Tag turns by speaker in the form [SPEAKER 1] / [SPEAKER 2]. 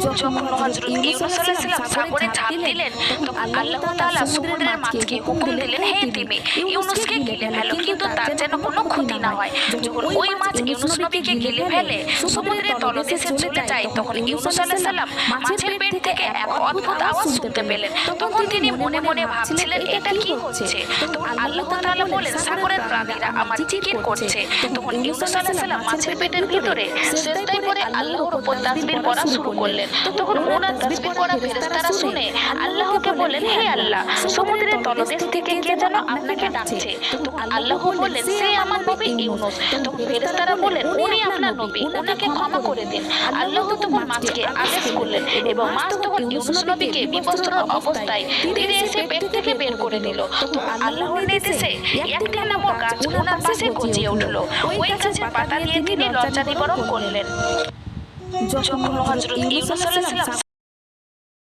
[SPEAKER 1] যখন হযরত ইউনূস আলাইহিস সালাম সাগরে ঝাঁপ দিলেন, তখন আল্লাহ তাআলা সমুদ্রের মাছকে হুকুম দিলেন, হে তিমি ইউনূসকে গিলে ফেলো, কিন্তু তার যেন কোনো ক্ষতি না হয়। যখন ওই মাছ ইউনূস নবীকে গিলে ফেলে সমুদ্রের তলদেশে চলে যায়, তখন ইউনূস আলাইহিস সালাম মাছের পেট থেকে এক অদ্ভুত আওয়াজ শুনতে পেলেন। তখন তিনি মনে মনে ভাবছিলেন, এটা কি হচ্ছে? তখন আল্লাহ তাআলা বলেন, সাগরের প্রাণীরা আমার জিকির করছে। তখন ইউনূস আলাইহিস সালাম মাছের পেটের ভিতরে সিজদায় পড়ে আল্লাহর উপর তাসবিহ পড়া শুরু করলেন। তখন ওনার তাসবিহ পড়া ফেরেশতারা শুনে আল্লাহকে বলেন, হে আল্লাহ, সমুদ্রের তলদেশ থেকে কে যেন আপনাকে ডাকছে। তখন আল্লাহ বললেন, সে আমার নবী ইউনূস। তখন ফেরেশতারা বলেন, উনি আপনার নবী, ওনাকে ক্ষমা করে দিন। আল্লাহ তখন মাছকে আদেশ করলেন এবং মাছ তখন ইউনূস নবীকে বিবস্ত্র অবস্থায় তীরে এসে পেট থেকে বের করে দিল। তখন আল্লাহর নির্দেশে ইয়াকতিন নামক গাছ ওনার পাশে গজিয়ে উঠল। ওই গাছের পাতা দিয়ে তিনি লজ্জা নিবারণ করলেন। যখন হযরত ইউনূস আলাইহিস সালাম